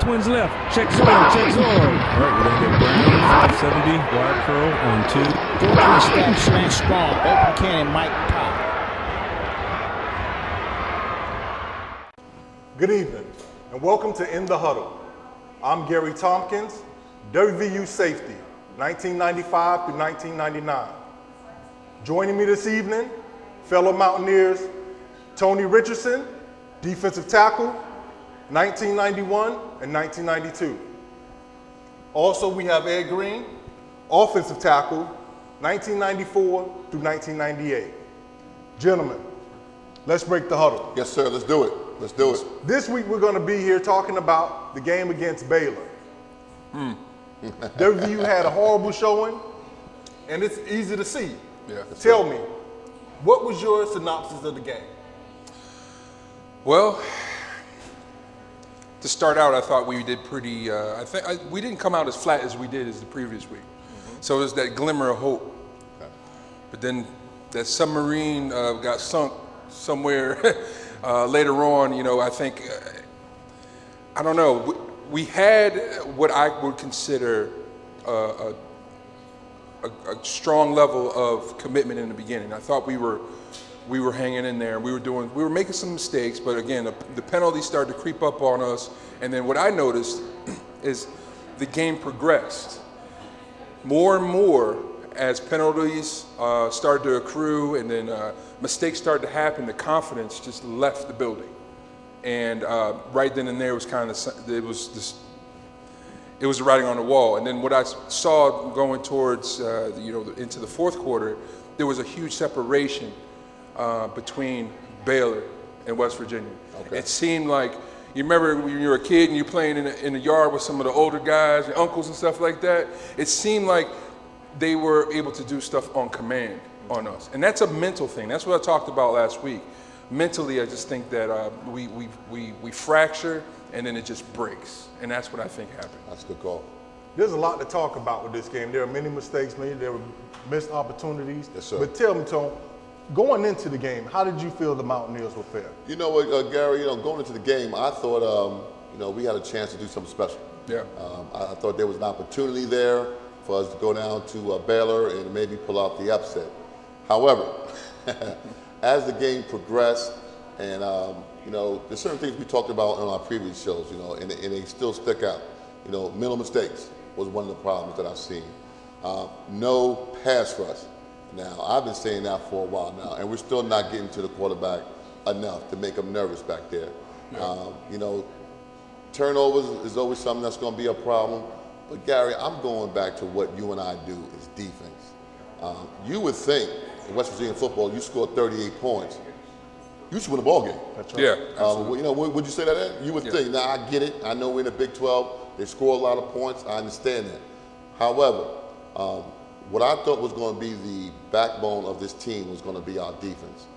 Twins left. Check zone. Check zone. All right, we're going to get Brown, 570, wide curl on 2. 4-3 step, slant strong. Open cannon, Mike Pop. Good evening, and welcome to In the Huddle. I'm Gary Thompkins, WVU safety, 1995 through 1999. Joining me this evening, fellow Mountaineers, Tony Richardson, defensive tackle, 1991 and 1992. Also, we have Ed Green, offensive tackle, 1994 through 1998. Gentlemen, let's break the huddle. Yes, sir, let's do it. Let's do it. This week we're going to be here talking about the game against Baylor. WVU had a horrible showing, and it's easy to see. Yeah, Tell me, what was your synopsis of the game? Well, to start out, I thought we did pretty. We didn't come out as flat as we did as the previous week. So there's that glimmer of hope. Okay. But then that submarine got sunk somewhere later on. You know, I think I don't know. We had what I would consider a strong level of commitment in the beginning. I thought we were hanging in there. We were making some mistakes, but again, the penalties started to creep up on us. And then what I noticed is the game progressed more and more as penalties started to accrue, and then mistakes started to happen. The confidence just left the building, and right then and there was it was the writing on the wall. And then what I saw going towards into the fourth quarter, there was a huge separation between Baylor and West Virginia. Okay. It seemed like, you remember when you were a kid and you're playing in the yard with some of the older guys, your uncles and stuff like that? It seemed like they were able to do stuff on command on us. And that's a mental thing. That's what I talked about last week. Mentally, I just think that we fracture and then it just breaks. And that's what I think happened. That's a good call. There's a lot to talk about with this game. There are many mistakes made. There were missed opportunities. Yes, sir. But tell me, Tone, going into the game, how did you feel the Mountaineers were fair? You know what, Gary, going into the game, I thought, we had a chance to do something special. Yeah. I thought there was an opportunity there for us to go down to Baylor and maybe pull out the upset. However, as the game progressed, and there's certain things we talked about on our previous shows, and they still stick out. Mental mistakes was one of the problems that I've seen. No pass rush. Now, I've been saying that for a while now, and we're still not getting to the quarterback enough to make him nervous back there. Yeah. Turnovers is always something that's going to be a problem. But Gary, I'm going back to what you and I do is defense. You would think in West Virginia football, you scored 38 points, you should win a ball game. That's right. Yeah, absolutely. Would you say that, Ed? You would think. Now, I get it. I know we're in the Big 12. They score a lot of points. I understand that. However, what I thought was going to be the backbone of this team was going to be our defense.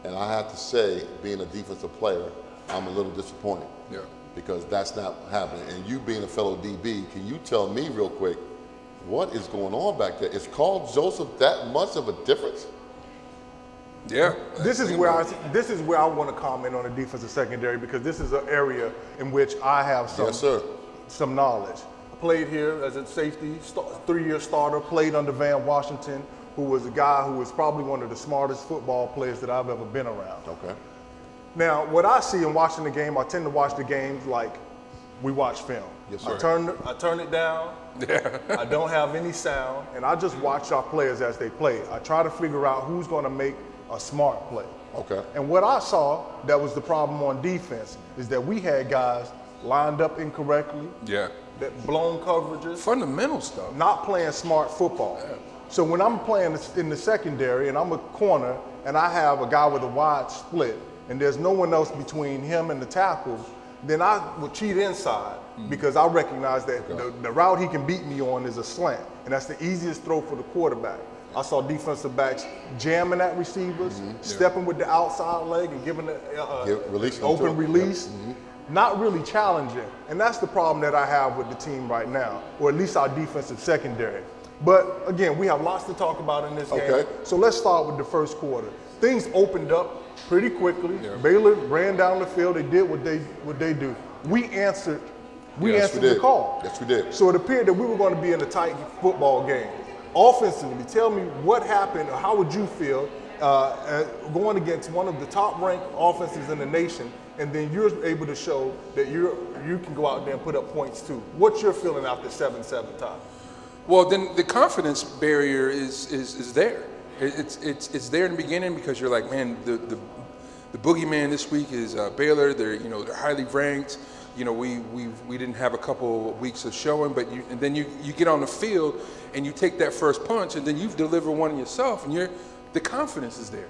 And I have to say, being a defensive player, I'm a little disappointed. Yeah. Because that's not happening. And you being a fellow DB, can you tell me real quick, what is going on back there? Is Carl Joseph that much of a difference? Yeah. This is where I want to comment on the defensive secondary, because this is an area in which I have some knowledge. I played here as a safety, 3-year starter, played under Van Washington, who was a guy who was probably one of the smartest football players that I've ever been around. Okay. Now, what I see in watching the game, I tend to watch the games like we watch film. Yes, sir. I turn it down. Yeah. I don't have any sound, and I just watch our players as they play. I try to figure out who's going to make a smart play. Okay. And what I saw that was the problem on defense is that we had guys lined up incorrectly, Yeah. that blown coverages, Fundamental stuff. not playing smart football. Yeah. So when I'm playing in the secondary and I'm a corner and I have a guy with a wide split and there's no one else between him and the tackle, then I will cheat inside because I recognize that the route he can beat me on is a slant, and that's the easiest throw for the quarterback. I saw defensive backs jamming at receivers, stepping with the outside leg and giving the open release. Not really challenging, and that's the problem that I have with the team right now, or at least our defensive secondary. But again, we have lots to talk about in this game. So let's start with the first quarter. Things opened up pretty quickly. Yeah. Baylor ran down the field. They did what they do. We answered We Yes, answered we did. the call. Yes, we did. So it appeared that we were going to be in a tight football game. Offensively, tell me what happened, or how would you feel going against one of the top-ranked offenses in the nation, and then you're able to show that you can go out there and put up points too. What's your feeling after 7-7 tie? Well, then the confidence barrier is there. It's there in the beginning because you're like, man, the boogeyman this week is Baylor. They're highly ranked. We didn't have a couple of weeks of showing, but then you get on the field and you take that first punch, and then you've delivered one yourself, and the confidence is there.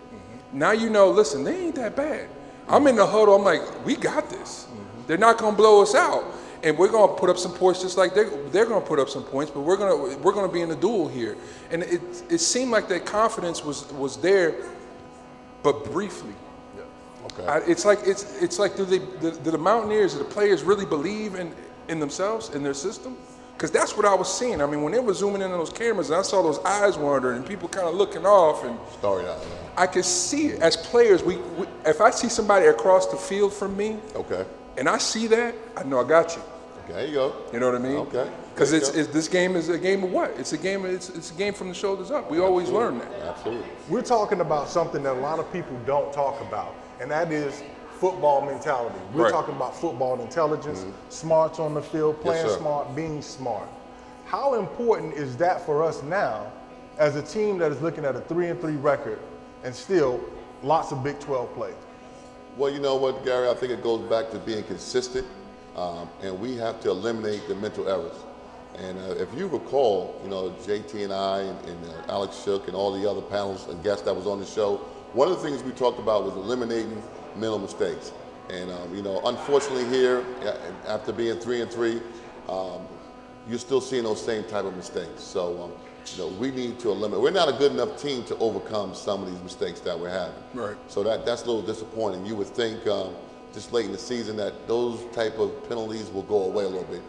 Mm-hmm. Now listen, they ain't that bad. I'm in the huddle. I'm like, we got this. Mm-hmm. They're not gonna blow us out, and we're gonna put up some points just like they're gonna put up some points. But we're gonna be in the duel here, and it seemed like that confidence was there, but briefly. Okay. It's like do the Mountaineers, do the players really believe in themselves, in their system? Because that's what I was seeing. I mean, when they were zooming in on those cameras, and I saw those eyes wandering and people kind of looking off, and Story out. I could see it. As players, if I see somebody across the field from me, Okay. and I see that, I know I got you. Okay, there you go. You know what I mean? Okay. Because There you go. this game is a game of what? It's a game from the shoulders up. We always learn that. Absolutely. We're talking about something that a lot of people don't talk about, and that is football mentality. We're Right. talking about football intelligence, smarts on the field, playing sir. smart, being smart. How important is that for us now as a team that is looking at a 3-3 record and still lots of Big 12 play? Well, you know what, Gary? I think it goes back to being consistent, and we have to eliminate the mental errors. And if you recall, JT and I and Alex Shook and all the other panels and guests that was on the show, one of the things we talked about was eliminating mental mistakes. And unfortunately here, after being 3-3, you're still seeing those same type of mistakes. So we need to eliminate. We're not a good enough team to overcome some of these mistakes that we're having. Right. So that's a little disappointing. You would think just late in the season that those type of penalties will go away a little bit.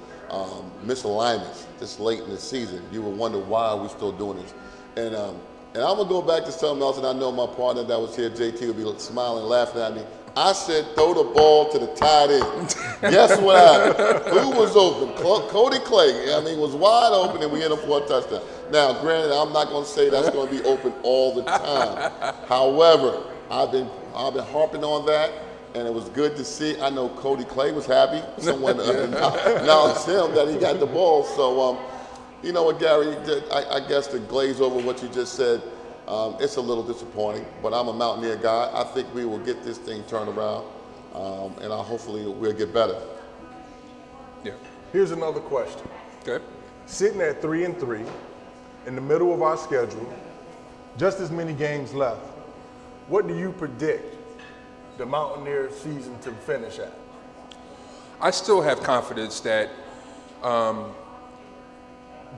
Misalignments just late in the season, you would wonder why we're still doing this. And I'm gonna go back to something else, and I know my partner that was here, JT, will be smiling, laughing at me. I said throw the ball to the tight end. Guess what happened? Who was open? Cody Clay. I mean, was wide open, and we hit him for a touchdown. Now, granted, I'm not going to say that's going to be open all the time. However, I've been harping on that, and it was good to see. I know Cody Clay was happy. Someone acknowledged him that he got the ball. So, you know what, Gary? I guess to glaze over what you just said, it's a little disappointing, but I'm a Mountaineer guy. I think we will get this thing turned around, and hopefully we'll get better. Yeah. Here's another question. Okay. Sitting at 3-3, in the middle of our schedule, just as many games left, what do you predict the Mountaineer season to finish at? I still have confidence that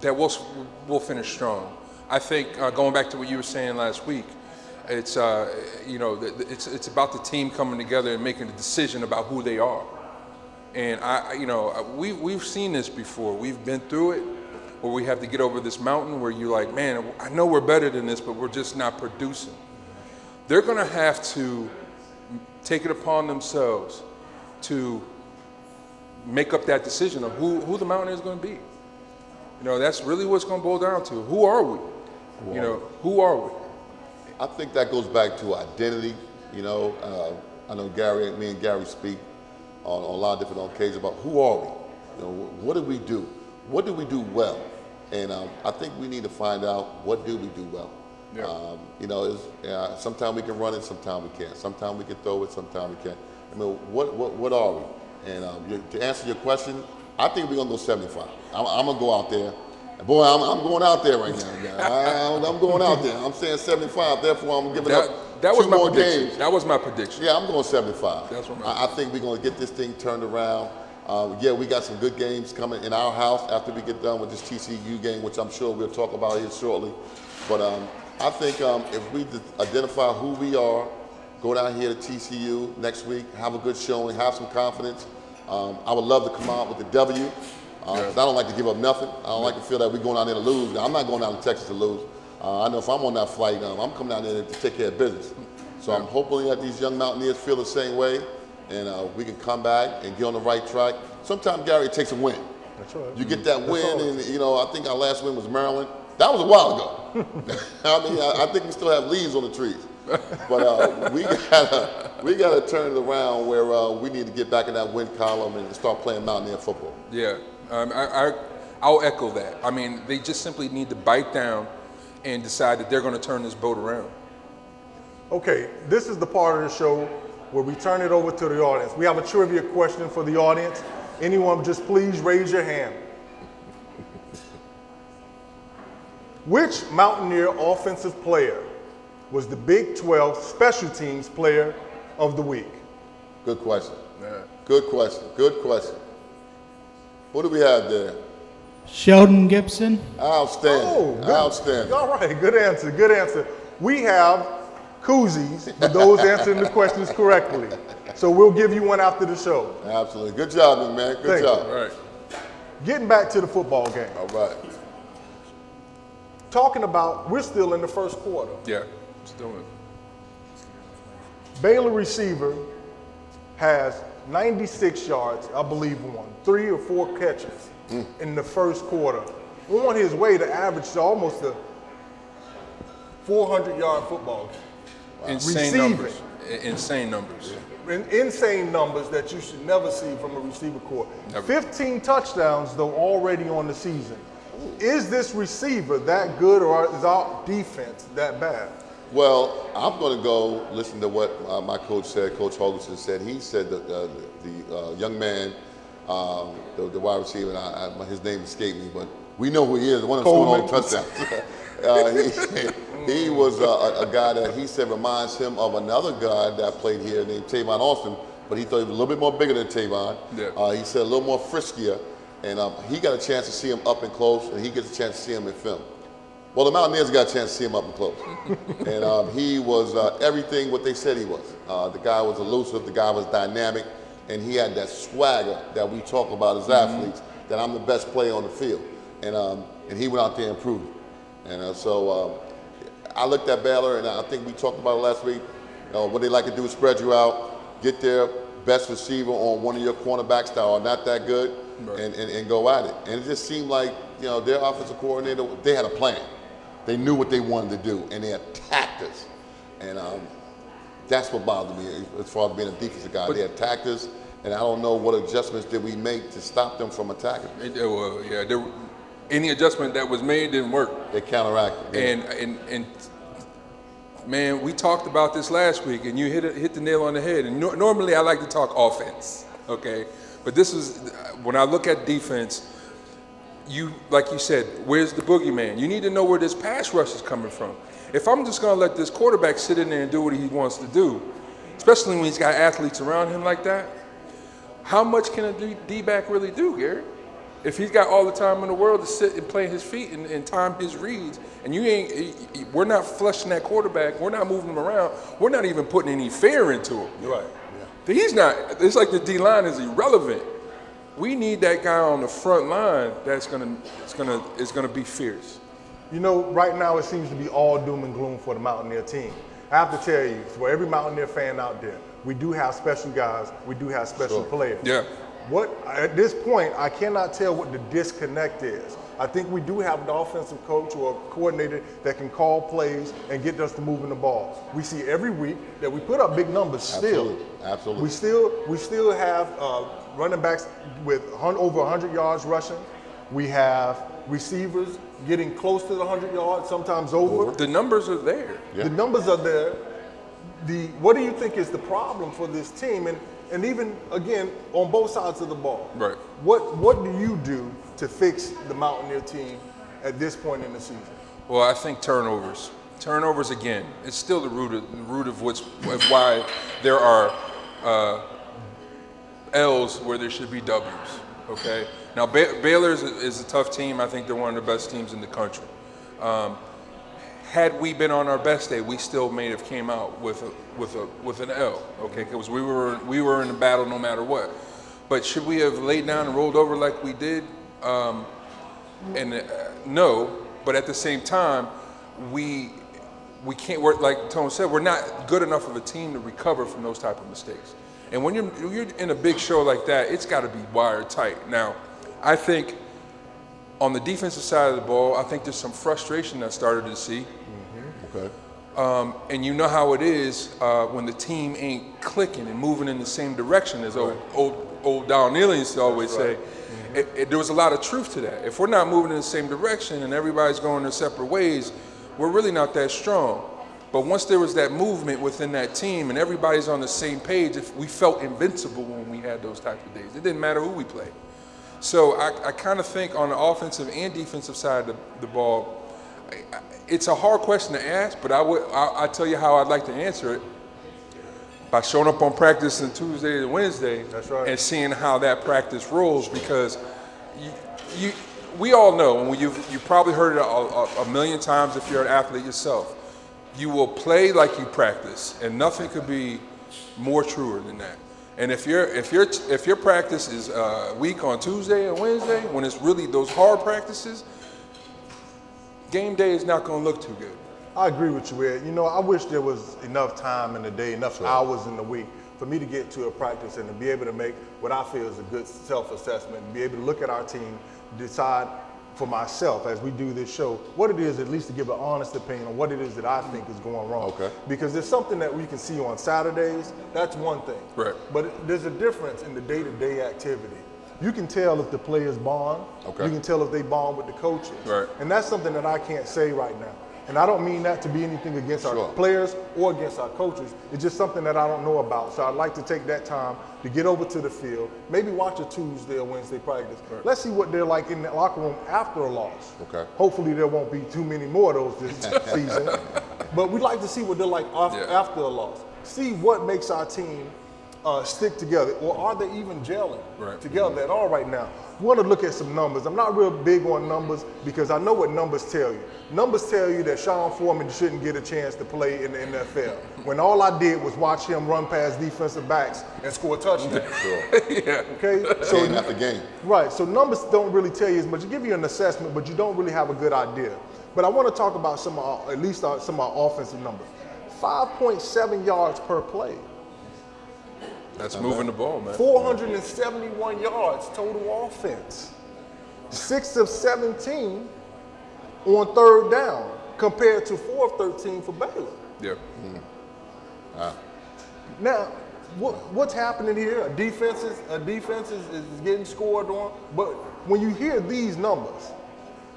that we'll finish strong. I think going back to what you were saying last week, it's it's about the team coming together and making a decision about who they are. And we've seen this before. We've been through it, where we have to get over this mountain where you're like, man, I know we're better than this, but we're just not producing. They're going to have to take it upon themselves to make up that decision of who the Mountaineers is going to be. That's really what's going to boil down to. Who are we? Who are we? I think that goes back to identity. I know me and Gary speak on a lot of different occasions about who are we? What do we do? What do we do well? And I think we need to find out what do we do well. Yeah. Sometimes we can run it, sometimes we can't. Sometimes we can throw it, sometimes we can't. What are we? And to answer your question, I think we're gonna go 75. I'm gonna go out there. Boy, I'm going out there right now. I'm going out there. I'm saying 75. Therefore, I'm giving up that was two my more prediction. games. That was my prediction. Yeah, I'm going 75. That's what I think we're going to get this thing turned around. We got some good games coming in our house after we get done with this TCU game, which I'm sure we'll talk about here shortly. But I think if we identify who we are, go down here to TCU next week, have a good showing, have some confidence. I would love to come out with the W. Because I don't like to give up nothing. I don't like to feel that we're going out there to lose. I'm not going down to Texas to lose. I know if I'm on that flight, I'm coming down there to take care of business. So I'm hoping that these young Mountaineers feel the same way, and we can come back and get on the right track sometimes, Gary, it takes a win. That's right. You get that That's win, all. and, you know, I think our last win was Maryland. That was a while ago. I mean, I think we still have leaves on the trees. But we gotta turn it around where we need to get back in that win column and start playing Mountaineer football. Yeah, I'll echo that. I mean, they just simply need to bite down and decide that they're going to turn this boat around. Okay, this is the part of the show where we turn it over to the audience. We have a trivia question for the audience. Anyone, just please raise your hand. Which Mountaineer offensive player was the Big 12 Special Teams Player of the Week? Good question. Yeah. Good question. Good question. What do we have there? Sheldon Gibson. Outstanding. Good. Outstanding. All right, good answer, good answer. We have koozies for those answering the questions correctly. So we'll give you one after the show. Absolutely. Good job, man. Good Thank job. All right. Getting back to the football game. All right. Talking about, we're still in the first quarter. Yeah, let's do it. Baylor receiver has 96 yards, I believe, on 3 or 4 catches in the first quarter. On his way to average almost a 400-yard football game. Insane Receiving. numbers. Insane numbers. Insane numbers that you should never see from a receiver corps. Never. 15 touchdowns, though, already on the season. Is this receiver that good, or is our defense that bad? Well, I'm going to go listen to what my coach said. Coach Hoganson said. He said that the young man, the wide receiver, his name escaped me, but we know who he is, the one that's scoring all the touchdowns. He was a guy that he said reminds him of another guy that played here named Tavon Austin, but he thought he was a little bit more bigger than Tavon. Yeah. He said a little more friskier, and he got a chance to see him up and close, and he gets a chance to see him in film. Well, the Mountaineers got a chance to see him up and close. And he was everything what they said he was. The guy was elusive, the guy was dynamic, and he had that swagger that we talk about as athletes, that I'm the best player on the field. And he went out there and proved it. And so I looked at Baylor, and I think we talked about it last week. What they like to do is spread you out, get their best receiver on one of your cornerbacks that are not that good, and go at it. And it just seemed like, their offensive coordinator, they had a plan. They knew what they wanted to do, and they attacked us. And that's what bothered me as far as being a defensive guy. They attacked us, and I don't know what adjustments did we make to stop them from attacking. Any adjustment that was made didn't work. They counteracted. And man, we talked about this last week, and you hit the nail on the head. And normally I like to talk offense, okay? But this is, when I look at defense, like you said, where's the boogeyman? You need to know where this pass rush is coming from. If I'm just going to let this quarterback sit in there and do what he wants to do, especially when he's got athletes around him like that, how much can a D-back really do, Gary? If he's got all the time in the world to sit and play his feet and time his reads, and we're not flushing that quarterback, we're not moving him around, we're not even putting any fear into him. You're right. Yeah. He's not. It's like the D-line is irrelevant. We need that guy on the front line that's gonna be fierce. Right now it seems to be all doom and gloom for the Mountaineer team. I have to tell you, for every Mountaineer fan out there, we do have special guys, we do have special players. Yeah. At this point, I cannot tell what the disconnect is. I think we do have an offensive coach or a coordinator that can call plays and get us to moving the ball. We see every week that we put up big numbers still. Absolutely. We still have running backs with over 100 yards rushing. We have receivers getting close to the 100 yards, sometimes over. The numbers are there. Yeah. The numbers are there. What do you think is the problem for this team? And even, again, on both sides of the ball. Right. What do you do to fix the Mountaineer team at this point in the season? Well, I think turnovers. Turnovers again. It's still the root of why there are L's where there should be W's. Okay. Now Baylor is a tough team. I think they're one of the best teams in the country. Had we been on our best day, we still may have came out with an L, okay? Because we were in the battle no matter what. But should we have laid down and rolled over like we did? No. But at the same time, we can't work, like Tone said. We're not good enough of a team to recover from those type of mistakes. And when you're in a big show like that, it's got to be wired tight. Now, I think on the defensive side of the ball, I think there's some frustration that started to see. Okay. And you know how it is when the team ain't clicking and moving in the same direction, as old Don Neal used to always say. There was a lot of truth to that. If we're not moving in the same direction and everybody's going their separate ways, we're really not that strong. But once there was that movement within that team and everybody's on the same page, if we felt invincible when we had those type of days. It didn't matter who we played. So I kind of think on the offensive and defensive side of the ball, it's a hard question to ask, but I'll tell you how I'd like to answer it by showing up on practice on Tuesday and Wednesday. That's right. And seeing how that practice rolls, because we all know, and you probably heard it a million times if you're an athlete yourself, you will play like you practice, and nothing could be more truer than that. And if your practice is weak on Tuesday and Wednesday, when it's really those hard practices, game day is not going to look too good. I agree with you, Ed. You know, I wish there was enough time in the day, enough hours in the week for me to get to a practice and to be able to make what I feel is a good self-assessment, and be able to look at our team, decide for myself as we do this show, what it is, at least to give an honest opinion on what it is that I think is going wrong. Okay. Because there's something that we can see on Saturdays, that's one thing. Right. But there's a difference in the day-to-day activity. You can tell if the players bond. Okay. You can tell if they bond with the coaches. Right. And that's something that I can't say right now. And I don't mean that to be anything against our players or against our coaches. It's just something that I don't know about. So I'd like to take that time to get over to the field, maybe watch a Tuesday or Wednesday practice. Right. Let's see what they're like in the locker room after a loss. Okay. Hopefully there won't be too many more of those this season. But we'd like to see what they're like after a loss. See what makes our team stick together, or are they even gelling together at all right now? We want to look at some numbers. I'm not real big on numbers because I know what numbers tell you. Numbers tell you that Sean Foreman shouldn't get a chance to play in the NFL, when all I did was watch him run past defensive backs and score touchdowns. Okay? So Game after game. Right, so numbers don't really tell you as much. They give you an assessment, but you don't really have a good idea. But I want to talk about some of our offensive numbers. 5.7 yards per play. That's moving the ball, man. 471 yards total offense. 6 of 17 on third down compared to 4 of 13 for Baylor. Yeah. Now, what's happening here? A defense is getting scored on. But when you hear these numbers,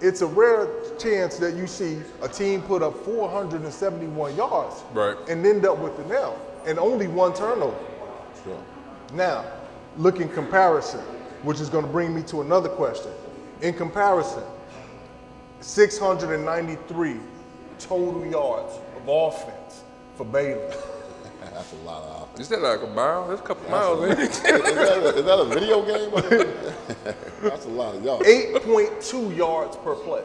it's a rare chance that you see a team put up 471 yards and end up with an L and only 1 turnover. Sure. Now, look in comparison, which is going to bring me to another question. In comparison, 693 total yards of offense for Baylor. That's a lot of offense. Is that like a mile? That's a couple miles, ain't it? Is that a video game? That's a lot of yards. 8.2 yards per play.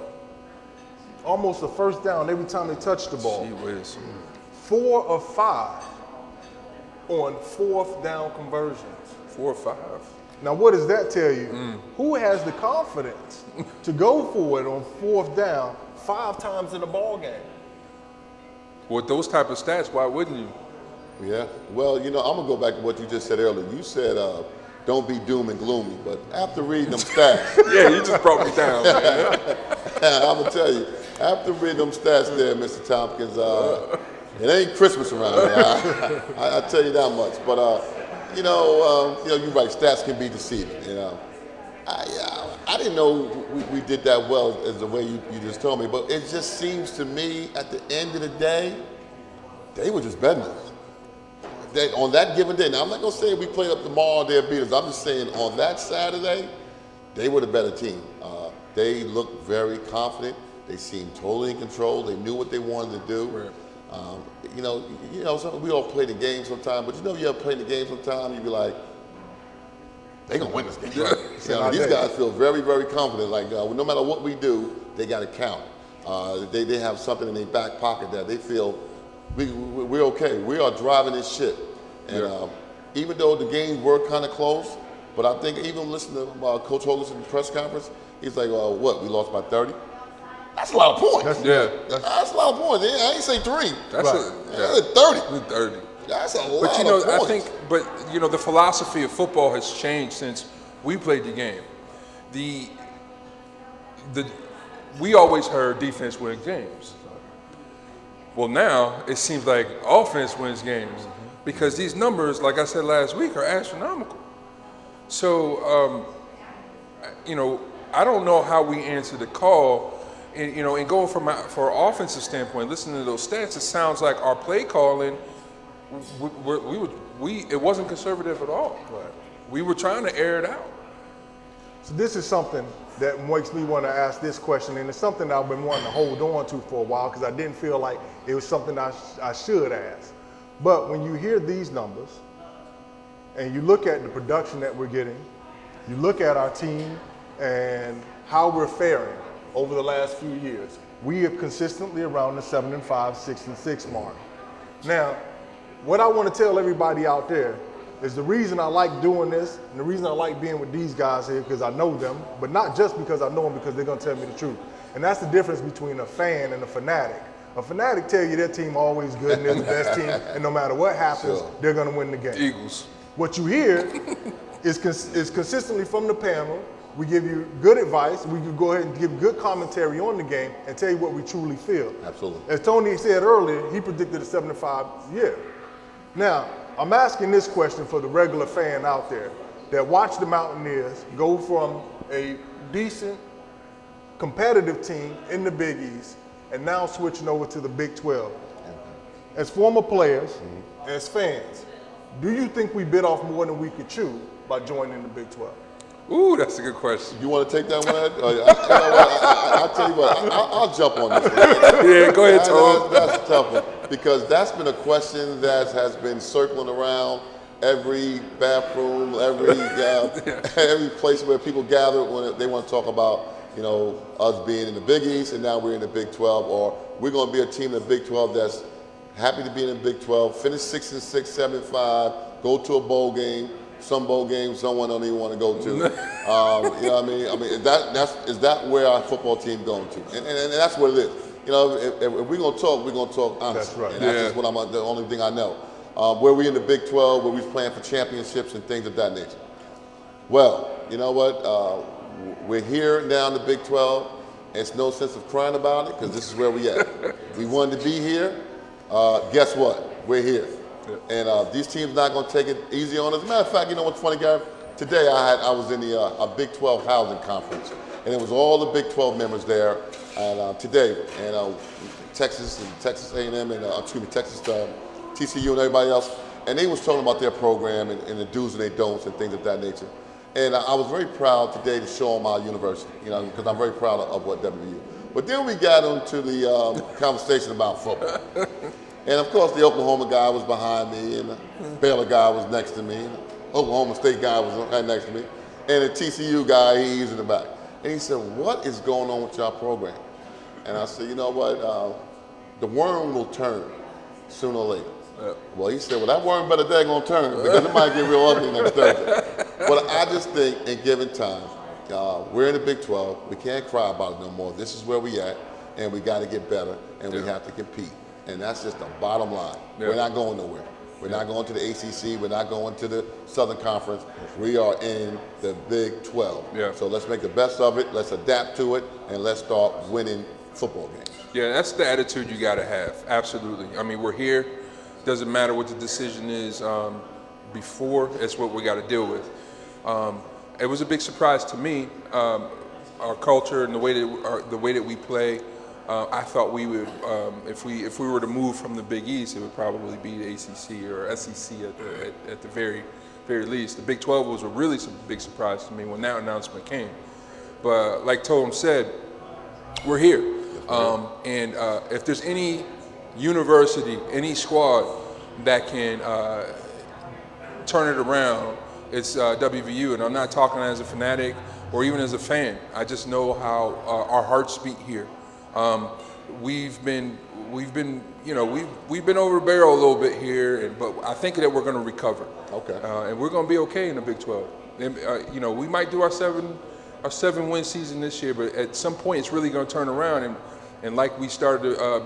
Almost a first down every time they touch the ball. Gee whiz. 4 of 5 on 4th down conversions. 4 or 5. Now, what does that tell you? Who has the confidence to go for it on 4th down 5 times in a ball game? With those type of stats, why wouldn't you? Yeah. Well, you know, I'm going to go back to what you just said earlier. You said don't be doom and gloomy, but after reading them stats. Yeah, you just brought me down, man. I'm going to tell you, after reading them stats there, Mr. Tompkins, it ain't Christmas around here. I tell you that much. But you know, you're right. Stats can be deceiving. You know, I didn't know we did that well as the way you just told me. But it just seems to me, at the end of the day, they were just better than us. On that given day. Now I'm not gonna say we played up the mall, they're beaters. I'm just saying on that Saturday, they were the better team. They looked very confident. They seemed totally in control. They knew what they wanted to do. Right. You know, we all play the game sometime, but you ever play the game sometime, you be like, they gonna win this game. These guys feel very, very confident. Like no matter what we do, they got to count. They have something in their back pocket that they feel we're okay. We are driving this ship, and even though the games were kind of close, but I think even listening to Coach Hogan's press conference, he's like, what? We lost by 30. That's a lot of points. That's a lot of points. I ain't say 3. That's right. 30. 30. That's a lot But you know, of points. I think, but you know, the philosophy of football has changed since we played the game. We always heard defense wins games. Well, now it seems like offense wins games because these numbers, like I said last week, are astronomical. So, you know, I don't know how we answer the call. And, you know, and going for an offensive standpoint, listening to those stats, it sounds like our play calling, it wasn't conservative at all. Right. We were trying to air it out. So this is something that makes me want to ask this question, and it's something I've been wanting to hold on to for a while because I didn't feel like it was something I should ask. But when you hear these numbers and you look at the production that we're getting, you look at our team and how we're faring over the last few years, we are consistently around the 7-5, 6-6 mark. Now, what I want to tell everybody out there is the reason I like doing this and the reason I like being with these guys here because I know them, but not just because I know them, because they're going to tell me the truth. And that's the difference between a fan and a fanatic. A fanatic tell you their team always good and they're the best team, and no matter what happens, they're going to win the game. Eagles. What you hear is consistently from the panel. We give you good advice. We can go ahead and give good commentary on the game and tell you what we truly feel. Absolutely. As Tony said earlier, he predicted a 7-5 year. Now, I'm asking this question for the regular fan out there that watched the Mountaineers go from a decent, competitive team in the Big East and now switching over to the Big 12. As former players, as fans, do you think we bit off more than we could chew by joining the Big 12? Ooh, that's a good question. You want to take that one, Ed? I'll tell you what, I'll jump on this one. Yeah, go ahead, Tom. That's a tough one because that's been a question that has been circling around every bathroom, every place where people gather when they want to talk about, you know, us being in the Big East and now we're in the Big 12, or we're going to be a team in the Big 12 that's happy to be in the Big 12, finish 6-6, 7-5, go to a bowl game. Some bowl games someone don't even want to go to. You know what I mean? I mean, is that where our football team going to? And that's what it is. You know, if we're going to talk, we're going to talk honestly. That's right. And that's just what the only thing I know. Where we in the Big 12, where we're playing for championships and things of that nature. Well, you know what? We're here now in the Big 12. It's no sense of crying about it because this is where we at. We wanted to be here. Guess what? We're here. And these teams not going to take it easy on us. As a matter of fact, you know what's funny, Gary? Today I was in the Big 12 housing conference, and it was all the Big 12 members there. And today, and Texas A&M and Texas TCU and everybody else, and they was talking about their program and the do's and they don'ts and things of that nature. And I was very proud today to show them our university, you know, because I'm very proud of what WVU. But then we got into the conversation about football. And of course, the Oklahoma guy was behind me, and the Baylor guy was next to me, and the Oklahoma State guy was right next to me, and the TCU guy, he's in the back. And he said, "What is going on with your program?" And I said, "You know what? The worm will turn sooner or later." Well, he said, "Well, that worm better daggone turn because it might get real ugly next Thursday." But I just think, in given time, we're in the Big 12. We can't cry about it no more. This is where we at, and we got to get better, and we have to compete. And that's just the bottom line. Yeah. We're not going nowhere. We're not going to the ACC. We're not going to the Southern Conference. We are in the Big 12. Yeah. So let's make the best of it. Let's adapt to it, and let's start winning football games. Yeah, that's the attitude you got to have. Absolutely. I mean, we're here. Doesn't matter what the decision is before. It's what we got to deal with. It was a big surprise to me. Our culture and the way that we play. I thought we would, if we were to move from the Big East, it would probably be the ACC or SEC at the very least. The Big 12 was a really big surprise to me when that announcement came. But like Tom said, we're here. And if there's any university, any squad that can turn it around, it's WVU. And I'm not talking as a fanatic or even as a fan. I just know how our hearts beat here. We've been over the barrel a little bit here, but I think that we're going to recover. Okay. And we're going to be okay in the Big 12. And, we might do our seven win season this year, but at some point it's really going to turn around and like we started to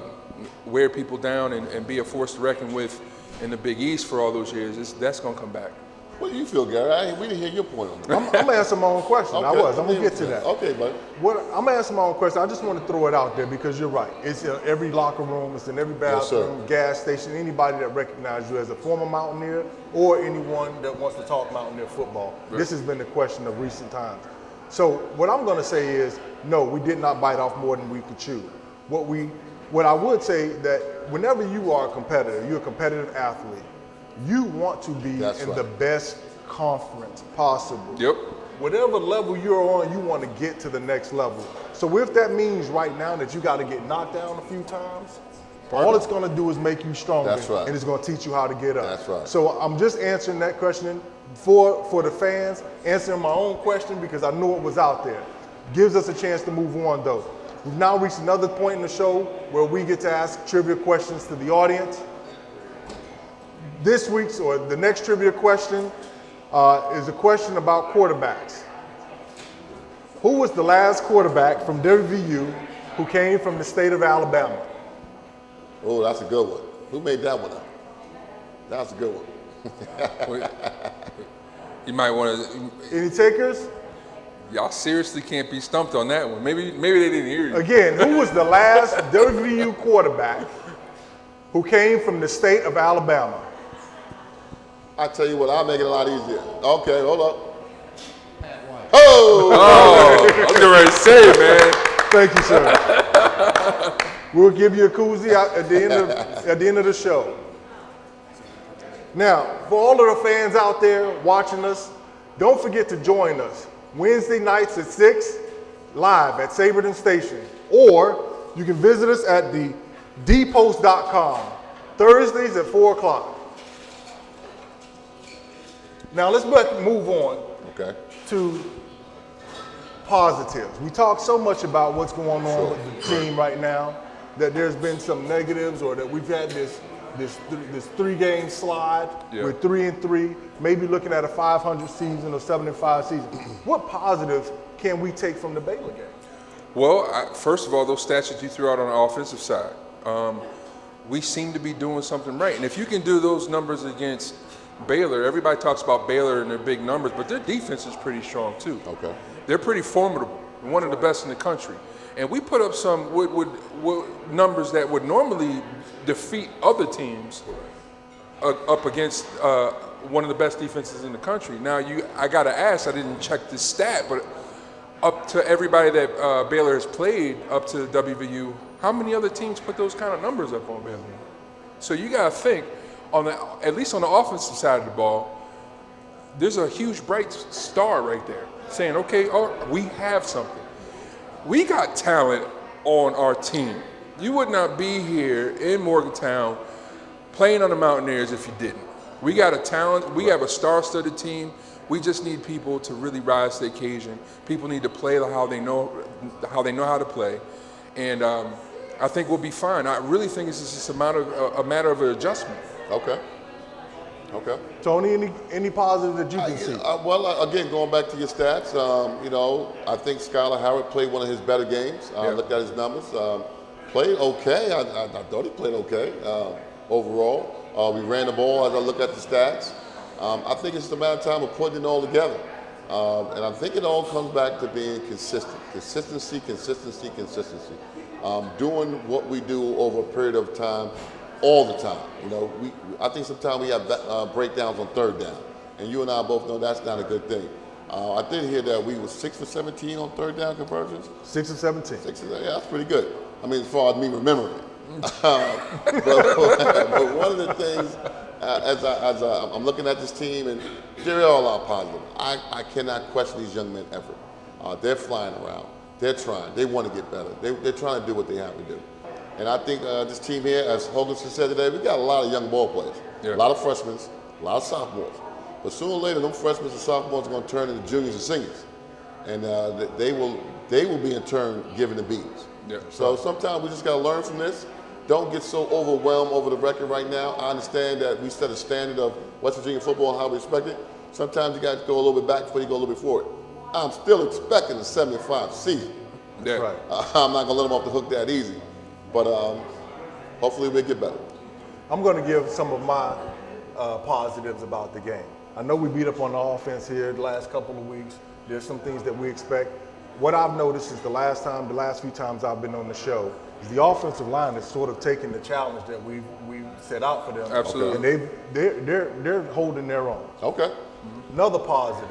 wear people down and be a force to reckon with in the Big East for all those years, that's going to come back. What do you feel, Gary? We didn't hear your point on that. I'm going to answer my own question. Okay. I'm going to get to that. Okay, buddy. I'm going to answer my own question. I just want to throw it out there because you're right. It's in every locker room. It's in every bathroom, gas station, anybody that recognizes you as a former Mountaineer or anyone that wants to talk Mountaineer football. Right. This has been the question of recent times. So what I'm going to say is, no, we did not bite off more than we could chew. What I would say that whenever you are a competitor, you're a competitive athlete, you want to be the best conference possible. Yep. Whatever level you're on, you want to get to the next level. So if that means right now that you got to get knocked down a few times, all it's going to do is make you stronger. That's right. And it's going to teach you how to get up. That's right. So I'm just answering that question for the fans, answering my own question because I knew it was out there. Gives us a chance to move on though. We've now reached another point in the show where we get to ask trivia questions to the audience. This week's or the next trivia question is a question about quarterbacks. Who was the last quarterback from WVU who came from the state of Alabama? Oh, that's a good one. Who made that one up? That's a good one. You might want to. Any takers? Y'all seriously can't be stumped on that one. Maybe they didn't hear you. Again, who was the last WVU quarterback who came from the state of Alabama? I tell you what, I'll make it a lot easier. Okay, hold up. Oh! I was getting ready to say it, man. Thank you, sir. We'll give you a koozie at the end of the show. Now, for all of the fans out there watching us, don't forget to join us Wednesday nights at 6 live at Saberton Station, or you can visit us at the dpost.com Thursdays at 4 o'clock. Now let's move on to positives. We talk so much about what's going on with the team right now, that there's been some negatives, or that we've had this 3-game slide. Yeah. We're 3-3, maybe looking at a 500 season or 75 season. What positives can we take from the Baylor game? Well, first of all, those stats that you threw out on the offensive side, we seem to be doing something right. And if you can do those numbers against Baylor, everybody talks about Baylor and their big numbers, but their defense is pretty strong too. Okay. They're pretty formidable, one of the best in the country. And we put up some numbers that would normally defeat other teams up against one of the best defenses in the country. Now, I got to ask, I didn't check this stat, but up to everybody that Baylor has played up to WVU, how many other teams put those kind of numbers up on Baylor? So you got to think, at least on the offensive side of the ball, there's a huge bright star right there saying, okay, we have something. We got talent on our team. You would not be here in Morgantown playing on the Mountaineers if you didn't. We got a talent. We have a star-studded team. We just need people to really rise to the occasion. People need to play how they know how to play, and I think we'll be fine. I really think it's just a matter of an adjustment. Okay. Tony, any positive that you can see? Well, again, going back to your stats, I think Skylar Howard played one of his better games. Looked at his numbers. Played okay. I thought he played okay overall. We ran the ball as I look at the stats. I think it's a matter of time of putting it all together. And I think it all comes back to being consistent. Consistency. Doing what we do over a period of time all the time. I think sometimes we have breakdowns on third down. And you and I both know that's not a good thing. I did hear that we were 6 for 17 on third down conversions. 6 of 17. Yeah, that's pretty good. I mean, as far as me remembering it. but one of the things, as I'm looking at this team, and they're all out positive. I cannot question these young men's effort. They're flying around. They're trying. They want to get better. They're trying to do what they have to do. And I think this team here, as Hoganson said today, we got a lot of young ball players. A lot of freshmen, a lot of sophomores. But sooner or later, them freshmen and sophomores are going to turn into juniors and seniors. And they will be in turn given the beans. So sometimes we just got to learn from this. Don't get so overwhelmed over the record right now. I understand that we set a standard of West Virginia football and how we expect it. Sometimes you got to go a little bit back before you go a little bit forward. I'm still expecting a 75 season. That's right. I'm not going to let them off the hook that easy. But hopefully we'll get better. I'm going to give some of my positives about the game. I know we beat up on the offense here the last couple of weeks. There's some things that we expect. What I've noticed is the last few times I've been on the show, is the offensive line has sort of taken the challenge that we set out for them. Absolutely. And they're holding their own. Okay. Another positive,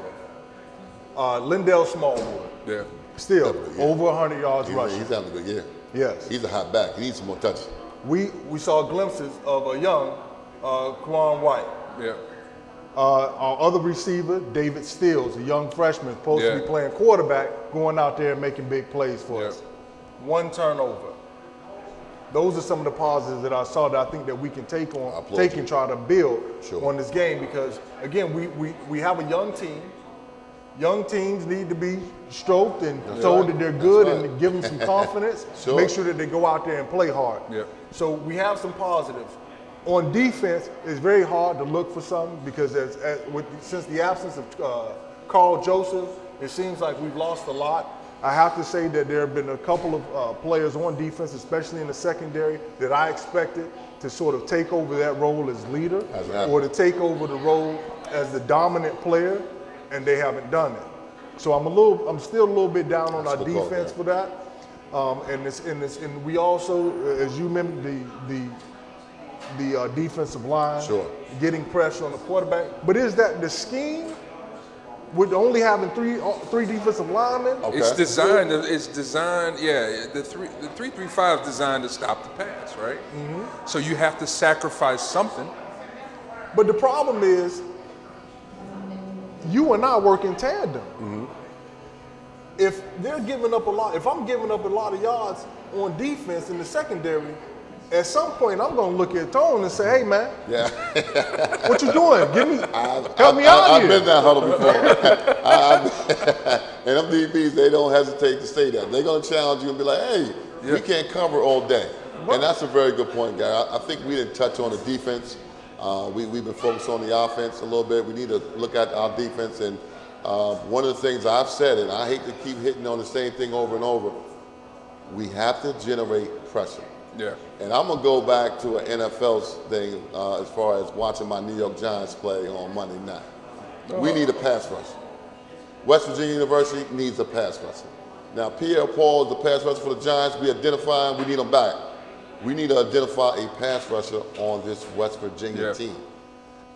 Lindell Smallwood. Yeah. Still, over 100 yards rushing. He's having a good year. Yes. He's a hot back. He needs some more touches. We saw glimpses of a young Quan White. Yeah. Our other receiver, David Stills, a young freshman, supposed to be playing quarterback, going out there and making big plays for us. 1 turnover. Those are some of the positives that I saw that I think that we can take and try to build on this game, because again, we have a young team. Young teams need to be stroked and told that they're good and give them some confidence. Make sure that they go out there and play hard. Yeah. So we have some positives. On defense, it's very hard to look for something because since the absence of Carl Joseph, it seems like we've lost a lot. I have to say that there have been a couple of players on defense, especially in the secondary, that I expected to sort of take over that role as leader or to take over the role as the dominant player, and they haven't done it. So I'm still a little bit down on our defense for that. And we also, as you remember, the defensive line, getting pressure on the quarterback. But is that the scheme with only having three defensive linemen? Okay. It's designed. Yeah, the 3-3-5 is designed to stop the pass, right? Mm-hmm. So you have to sacrifice something. But the problem is, you and I work in tandem. Mm-hmm. If they're giving up a lot, if I'm giving up a lot of yards on defense in the secondary, at some point I'm going to look at Tone and say, "Hey, man, what you doing? Help me out here." I've been that huddle before. And them DBs, they don't hesitate to say that. They're going to challenge you and be like, "Hey, we can't cover all day." And that's a very good point, Gary. I think we didn't touch on the defense. We've been focused on the offense a little bit. We need to look at our defense. And one of the things I've said, and I hate to keep hitting on the same thing over and over, we have to generate pressure. Yeah. And I'm going to go back to an NFL thing as far as watching my New York Giants play on Monday night. We need a pass rush. West Virginia University needs a pass rusher. Now, Pierre Paul is the pass rusher for the Giants. We identify him. We need him back. We need to identify a pass rusher on this West Virginia team.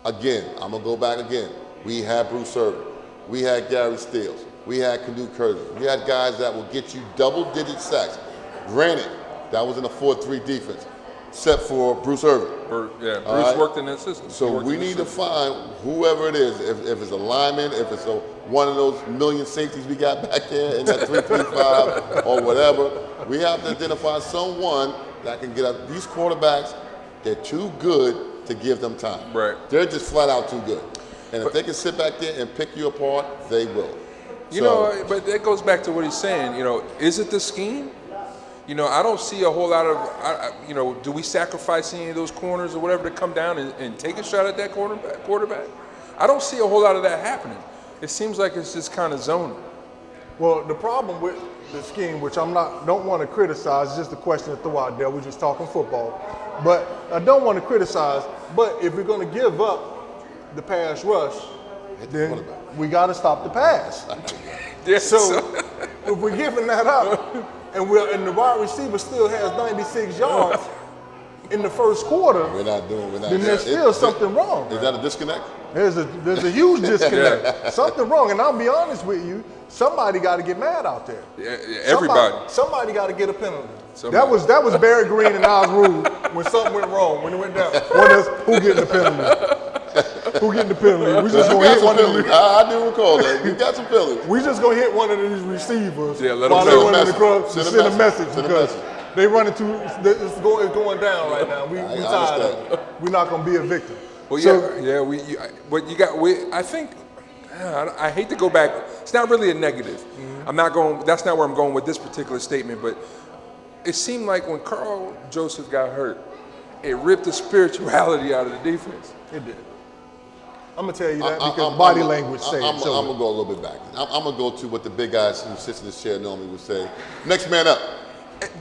Again, I'm going to go back again. We had Bruce Irvin. We had Gary Stills. We had Canoe Curtis. We had guys that will get you double-digit sacks. Granted, that was in a 4-3 defense, except for Bruce Irvin. Bruce worked in that system. So we need to find whoever it is, if it's a lineman, if it's one of those million safeties we got back there in that 3-3-5 or whatever, we have to identify someone that can get up. These quarterbacks, they're too good to give them time. Right. They're just flat out too good. And if they can sit back there and pick you apart, they will. You know, but that goes back to what he's saying. You know, is it the scheme? You know, I don't see a whole lot of, do we sacrifice any of those corners or whatever to come down and take a shot at that quarterback? I don't see a whole lot of that happening. It seems like it's just kind of zoning. Well, the problem with the scheme, which don't want to criticize, is just a question to throw out there. We're just talking football. But I don't want to criticize, but if we're going to give up the pass rush, then we got to stop the pass. So if we're giving that up, and the wide receiver still has 96 yards in the first quarter, then there's still something wrong. Is that a disconnect? There's a huge disconnect. Something wrong, and I'll be honest with you. Somebody got to get mad out there. Everybody. Somebody got to get a penalty. That was Barry Green and Oz Rude when something went wrong, when it went down. Who getting the penalty? Who getting the penalty? We just gonna hit one of these. I do recall that. We got some penalties. We just gonna hit one of these receivers let while them they running across. Send a message because they running too. It's going down right now. We tired of it. We're not gonna be a victim. Well, I think I hate to go back. It's not really a negative. Mm-hmm. That's not where I'm going with this particular statement. But it seemed like when Carl Joseph got hurt, it ripped the spirituality out of the defense. It did. I'm gonna tell you that because body language says I'm gonna go a little bit back. I'm gonna go to what the big guys who sits in this chair normally would say. Next man up.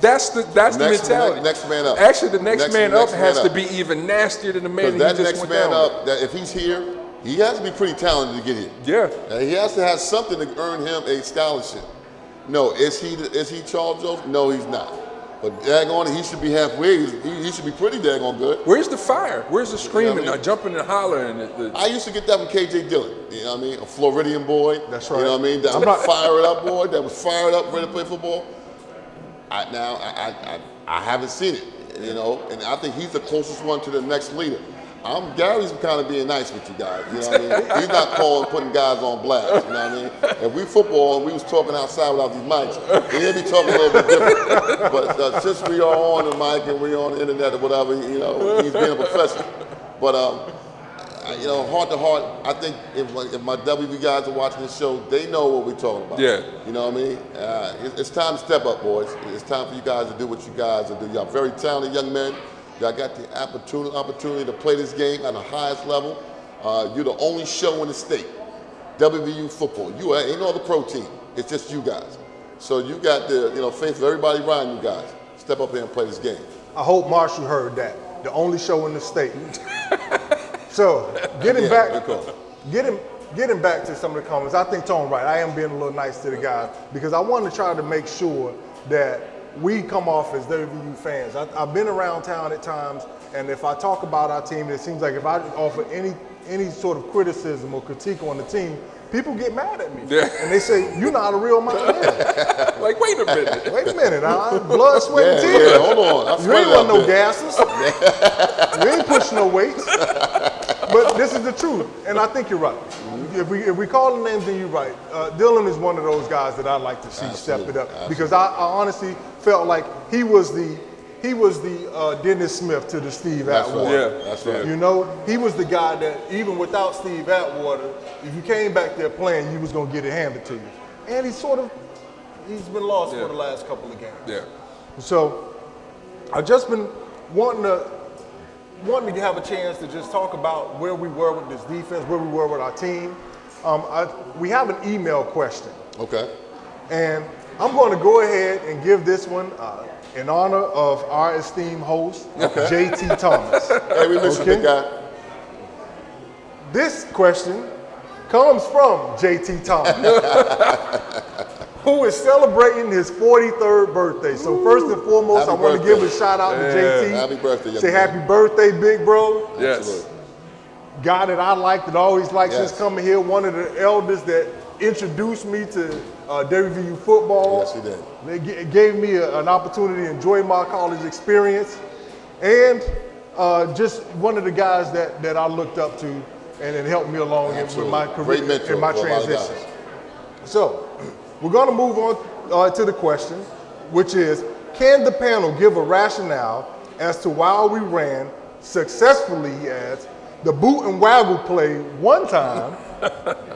That's the mentality. Next man up. Actually, the next man up has to up. be even nastier than the man Because that that he just next went man down up, that if he's here, he has to be pretty talented to get here. Yeah. He has to have something to earn him a scholarship. No, is he Charles Joseph? No, he's not. But daggone it, he should be halfway. He should be pretty daggone good. Where's the fire? Where's the screaming, You know what I mean? jumping and hollering? I used to get that from KJ Dillon. You know what I mean? A Floridian boy. That's right. You know what I mean? That was fired up boy. That was fired up, ready to play football. I haven't seen it. You know, and I think he's the closest one to the next leader. Gary's kind of being nice with you guys. You know what I mean? He's not putting guys on blast. You know what I mean? If we football and we was talking outside without these mics, he'd be talking a little bit different. But since we are on the mic and we're on the internet or whatever, you know, he's being a professional. But you know, heart to heart, I think if my WV guys are watching this show, they know what we're talking about. Yeah. You know what I mean? It's time to step up, boys. It's time for you guys to do what you guys do. Y'all very talented young men. Y'all got the opportunity to play this game at the highest level. You're the only show in the state, WVU football. Ain't no other pro team. It's just you guys. So you got the faith of everybody around you guys. Step up here and play this game. I hope Marshall heard that. The only show in the state. So getting back to some of the comments, I think Tone right. I am being a little nice to the guys because I want to try to make sure that we come off as WVU fans. I've been around town at times, and if I talk about our team, it seems like if I offer any sort of criticism or critique on the team, people get mad at me. Yeah. And they say, you're not a real Mountaineer. Like, wait a minute. Wait a minute, blood, sweat, and tears. Yeah, hold on. You ain't want no gases. You ain't pushing no weights. But this is the truth, and I think you're right. If we call the names, then you're right. Dylan is one of those guys that I'd like to see step it up because I honestly felt like he was the Dennis Smith to the Steve Atwater. Yeah, that's right. You know, he was the guy that even without Steve Atwater, if you came back there playing, you was gonna get it handed to you. And he's been lost for the last couple of games. Yeah. So I've just been wanting to have a chance to just talk about where we were with this defense, where we were with our team. We have an email question. Okay. And I'm going to go ahead and give this one in honor of our esteemed host, JT Thomas. Hey, we miss you, big guy. This question comes from JT Thomas, who is celebrating his 43rd birthday. So first and foremost, Happy I want to birthday. give a shout out to JT. Happy birthday, young Say man. happy birthday, big bro. Yes. Absolutely. Guy that I like, that I always liked Yes. since coming here, one of the elders that introduced me to WVU football. Yes, he did. It gave me an opportunity to enjoy my college experience. And just one of the guys that I looked up to and it helped me along with my career Great mentor and my for a lot of transition. guys. So we're going to move on to the question, which is, can the panel give a rationale as to why we ran successfully as the boot and waggle play one time,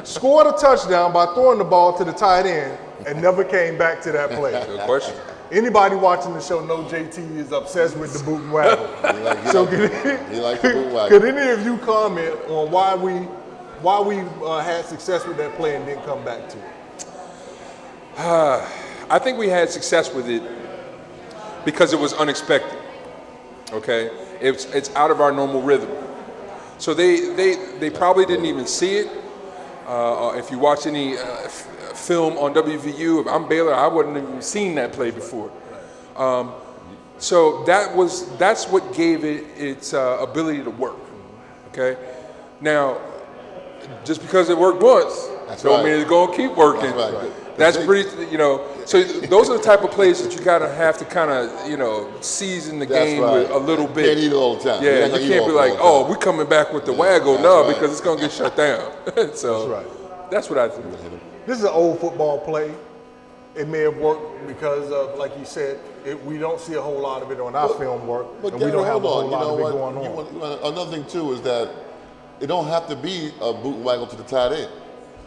scored a touchdown by throwing the ball to the tight end, and never came back to that play? Good question. Anybody watching the show know JT is obsessed with the boot and waggle. He likes the boot waggle. Could any of you comment on why we had success with that play and didn't come back to it? I think we had success with it because it was unexpected. Okay, it's out of our normal rhythm. So they probably didn't even see it. If you watch any film on WVU, if I'm Baylor, I wouldn't have even seen that play before. So that's what gave it its ability to work. Okay, now just because it worked once, don't mean it's gonna keep working. That's right. That's pretty, so those are the type of plays that you gotta have to kind of season the game with a little bit. Can't eat it all the time. Yeah, you can't be like, oh, we're coming back with the waggle. That's No, right. because it's gonna get shut down. So That's right. that's what I think. This is an old football play. It may have worked because of, like you said, we don't see a whole lot of it on our film work, But and we don't have a whole hold lot on. of You it know going what? on. Another thing too is that it don't have to be a boot and waggle to the tight end.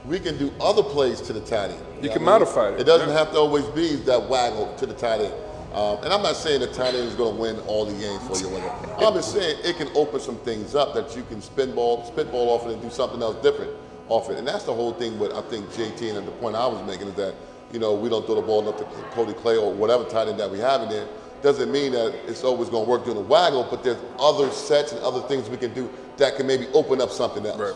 We can do other plays to the tight end. You know can what I mean? modify it. It doesn't have to always be that waggle to the tight end. And I'm not saying the tight end is going to win all the games for you. I'm just saying it can open some things up that you can spitball off it and do something else different off it. And that's the whole thing with, I think, JT, and the point I was making is that, we don't throw the ball enough to Cody Clay or whatever tight end that we have in there, doesn't mean that it's always going to work during the waggle, but there's other sets and other things we can do that can maybe open up something else. Right.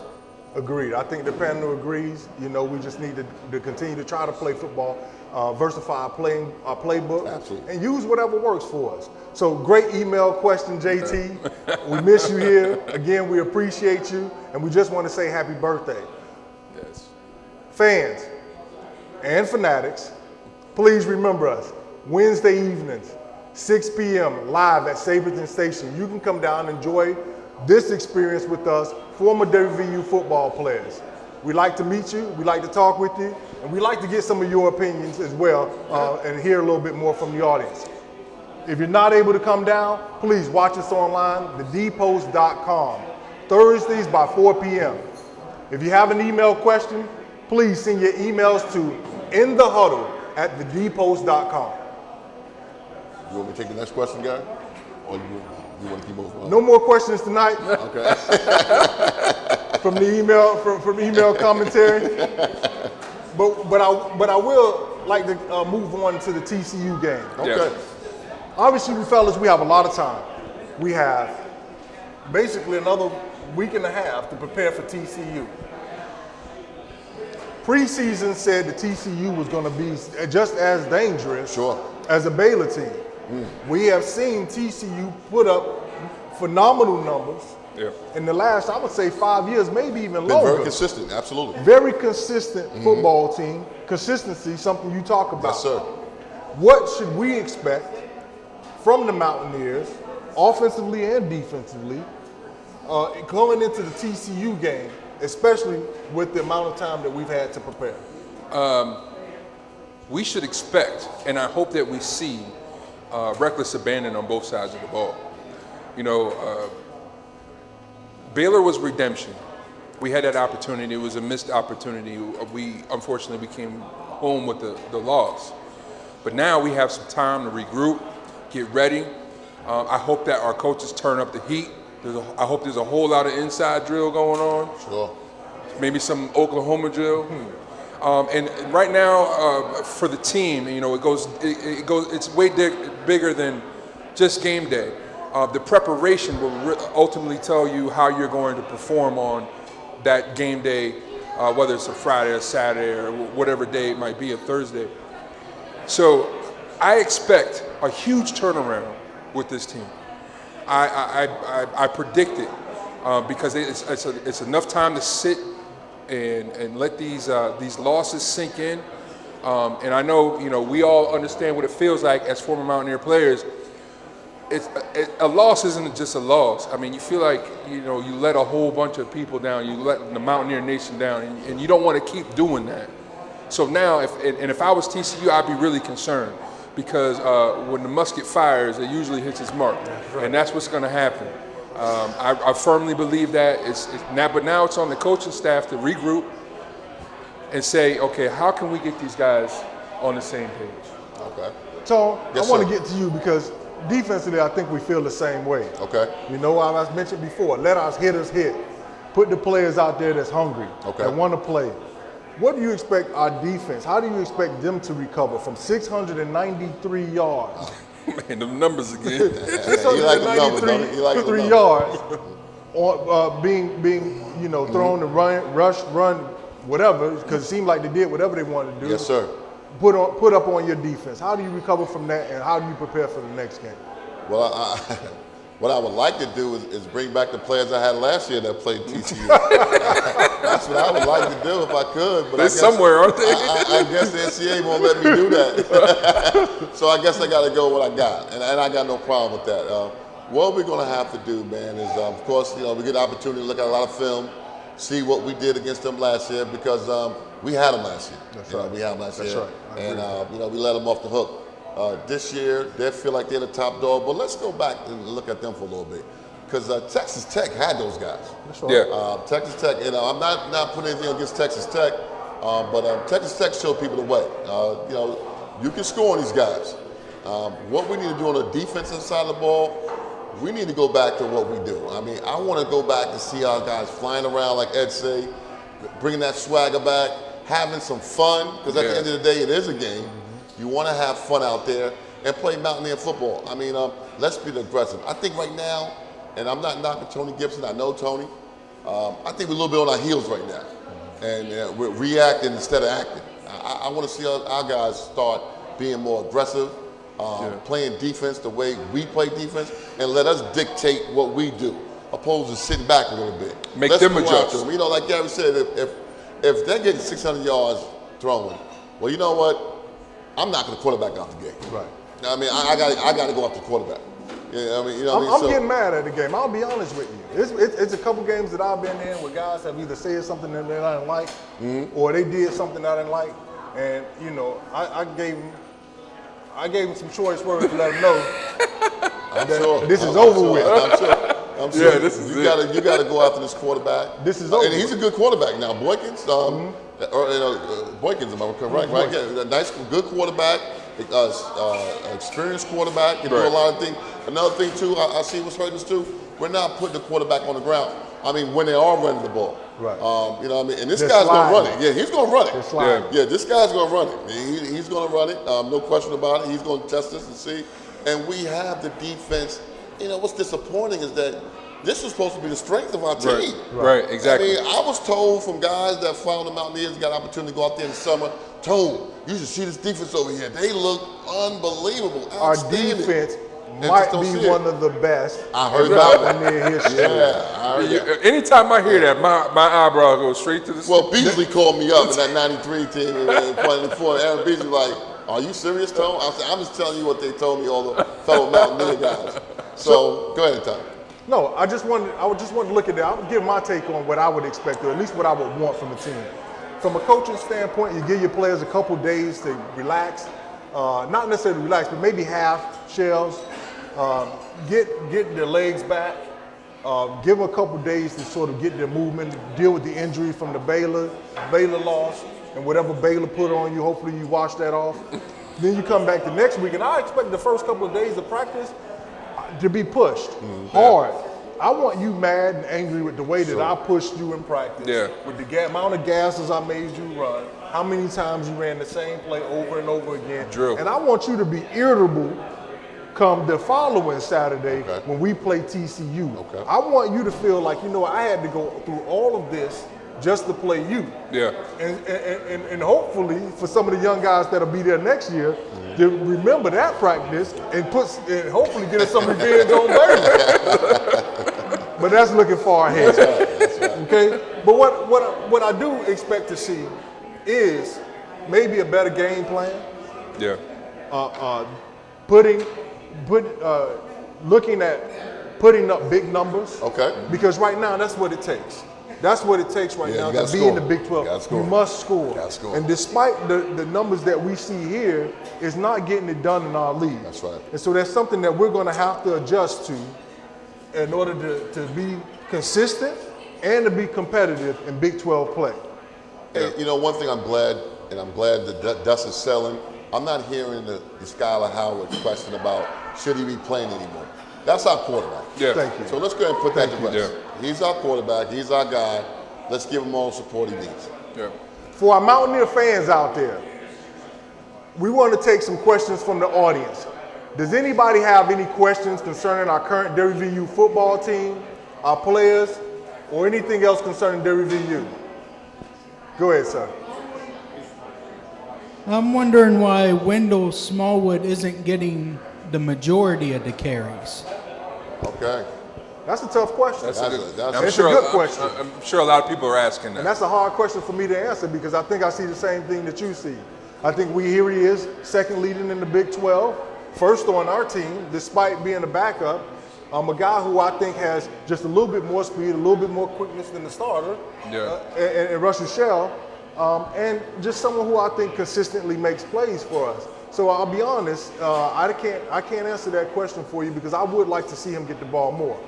Agreed. I think the panel agrees. We just need to continue to try to play football, versify our playbook, Absolutely. and use whatever works for us. So great email question, JT. We miss you here. Again, we appreciate you, and we just want to say happy birthday. Yes. Fans and fanatics, please remember us. Wednesday evenings, 6 p.m. live at Saberton Station. You can come down and enjoy this experience with us, former WVU football players. We like to meet you, we like to talk with you, and we like to get some of your opinions as well and hear a little bit more from the audience. If you're not able to come down, please watch us online, thedpost.com, Thursdays by 4 p.m. If you have an email question, please send your emails to inthehuddle@thedpost.com. You want me to take the next question, Gary? Or you want to keep moving on? No more questions tonight. Okay. from email commentary. But I will like to move on to the TCU game. Okay. Yeah. Obviously, we have a lot of time. We have basically another week and a half to prepare for TCU. Preseason said the TCU was going to be just as dangerous as a Baylor team. We have seen TCU put up phenomenal numbers in the last, I would say, 5 years, maybe even Been longer. very consistent, absolutely. Very consistent football team. Consistency, something you talk about. Yes, sir. What should we expect from the Mountaineers, offensively and defensively, going into the TCU game, especially with the amount of time that we've had to prepare? We should expect, and I hope that we see, reckless abandon on both sides of the ball. Baylor was redemption. We had that opportunity. It was a missed opportunity. We unfortunately came home with the loss. But now we have some time to regroup, get ready. I hope that our coaches turn up the heat. I hope there's a whole lot of inside drill going on. Sure. Maybe some Oklahoma drill. And right now, for the team, it's way bigger than just game day. The preparation will ultimately tell you how you're going to perform on that game day, whether it's a Friday or Saturday or whatever day it might be, a Thursday. So I expect a huge turnaround with this team. I predict it because it's enough time to sit and let these losses sink in. And I know, we all understand what it feels like as former Mountaineer players. A loss isn't just a loss. I mean, you feel like, you let a whole bunch of people down, you let the Mountaineer Nation down, and you don't want to keep doing that. So now, if I was TCU, I'd be really concerned because when the musket fires, it usually hits its mark, and that's what's going to happen. I firmly believe that. But now it's on the coaching staff to regroup and say, okay, how can we get these guys on the same page? Okay. Tone, Yes, I want sir. to get to you because defensively, I think we feel the same way. Okay. As I mentioned before, let our hitters hit. Put the players out there that's hungry, that want to play. What do you expect our defense, how do you expect them to recover from 693 yards? Man, them numbers again. You like the number, don't you? You like the 3 number. yards on being thrown to run, whatever, because it seemed like they did whatever they wanted to do. Yes, sir. Put up on your defense. How do you recover from that, and how do you prepare for the next game? Well, what I would like to do is bring back the players I had last year that played TCU. That's what I would like to do if I could. But They're somewhere, aren't they? I guess the NCAA won't let me do that. So I guess I got to go with what I got, and I got no problem with that. What we're going to have to do, man, is of course, we get the opportunity to look at a lot of film, see what we did against them last year because we had them last year. That's right. We had them last year. That's right. And we let them off the hook. This year, they feel like they're the top dog, but let's go back and look at them for a little bit. Because Texas Tech had those guys. That's right. Yeah. Texas Tech, I'm not putting anything against Texas Tech, but Texas Tech showed people the way. You can score on these guys. What we need to do on the defensive side of the ball, we need to go back to what we do. I mean, I want to go back and see our guys flying around, like Ed say, bringing that swagger back, having some fun, because at the end of the day, it is a game. You want to have fun out there and play Mountaineer football. I mean, let's be aggressive. I think right now, and I'm not knocking Tony Gibson, I know Tony, I think we're a little bit on our heels right now. And we're reacting instead of acting. I want to see our guys start being more aggressive, playing defense the way we play defense, and let us dictate what we do, opposed to sitting back a little bit. Let's them adjust. You know, like Gary said, if they're getting 600 yards throwing, well, you know what? I'm not going to quarterback out the game. Right. I mean, I got to go after the quarterback. Yeah, I mean, you know what I mean? I'm getting mad at the game. I'll be honest with you. It's a couple games that I've been in where guys have either said something that I didn't like, or they did something I didn't like, and you know, I gave them some choice words to let them know that this is over with. I'm sure. Yeah, this is you gotta go after this quarterback. This is over. And he's a good quarterback now. Boykins, Boykins, am I correct? Right? Yeah, a nice, good quarterback, experienced quarterback. Can do a lot of things. Another thing too, I see what's hurting us too. We're not putting the quarterback on the ground. I mean, when they are running the ball. Right. You know what I mean? And this guy's going to run it. Yeah, he's going to run it. Yeah, this guy's going to run it. He's going to run it. No question about it. He's going to test us and see. And we have the defense. You know, what's disappointing is that this is supposed to be the strength of our team. Right, exactly. I mean, I was told from guys that found the Mountaineers, got an opportunity to go out there in the summer, Tone, you should see this defense over here. They look unbelievable. Our defense might be one of the best. I heard about Mountaineer history. Anytime I hear that, my eyebrow goes straight to the ceiling. Well, Beasley called me up in that 93 team and playing before. Aaron Beasley like, are you serious, Tone? I said, I'm just telling you what they told me, all the fellow Mountaineer guys. So go ahead, Tom. No, I just wanted to look at it. I would give my take on what I would expect, or at least what I would want from the team. From a coaching standpoint, you give your players a couple days to relax. Not necessarily relax, but maybe half shells. Get their legs back. Give them a couple days to sort of get their movement, deal with the injury from the Baylor loss, and whatever Baylor put on you, hopefully you wash that off. Then you come back the next week, and I expect the first couple of days of practice to be pushed hard. I want you mad and angry with the way that I pushed you in practice, with the amount of gases I made you run, how many times you ran the same play over and over again. Drill. And I want you to be irritable come the following Saturday when we play TCU. I want you to feel like, you know, I had to go through all of this just to play you. Yeah. And hopefully for some of the young guys that'll be there next year, to remember that practice and hopefully get us some revenge on Baylor. But that's looking far ahead. That's right. Okay? But what I do expect to see is maybe a better game plan. Yeah. Looking at putting up big numbers. Okay. Because right now that's what it takes. That's what it takes right now to be in the Big 12. You must score. And despite the numbers that we see here, it's not getting it done in our league. That's right. And so that's something that we're going to have to adjust to in order to be consistent and to be competitive in Big 12 play. Hey, you know, one thing I'm glad that dust is settling. I'm not hearing the Skylar Howard question about should he be playing anymore. That's our quarterback. Yeah. Thank you. So let's go ahead and put that to rest. He's our quarterback. He's our guy. Let's give him all the support he needs. Yeah. For our Mountaineer fans out there, we want to take some questions from the audience. Does anybody have any questions concerning our current Derry VU football team, our players, or anything else concerning Derry VU? Go ahead, sir. I'm wondering why Wendell Smallwood isn't getting the majority of the carries. Okay. That's a tough question. It's a good question. I'm sure a lot of people are asking that. And that's a hard question for me to answer because I think I see the same thing that you see. I think here he is, second leading in the Big 12, first on our team, despite being a backup. A guy who I think has just a little bit more speed, a little bit more quickness than the starter, and Russell Shell, and just someone who I think consistently makes plays for us. So I'll be honest, I can't answer that question for you because I would like to see him get the ball more.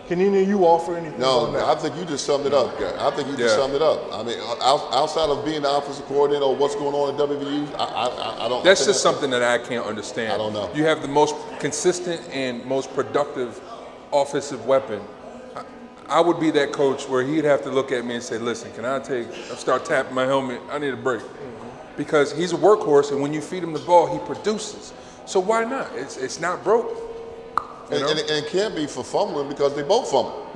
Can any of you offer anything on that? No, I think you just summed it up, Gary. I think you just summed it up. I mean, outside of being the offensive coordinator or what's going on at WVU, I don't. That's just something that I can't understand. I don't know. You have the most consistent and most productive offensive weapon. I would be that coach where he'd have to look at me and say, listen, can I start tapping my helmet? I need a break. Because he's a workhorse, and when you feed him the ball, he produces. So why not? It's not broke. And it can't be for fumbling because they both fumble.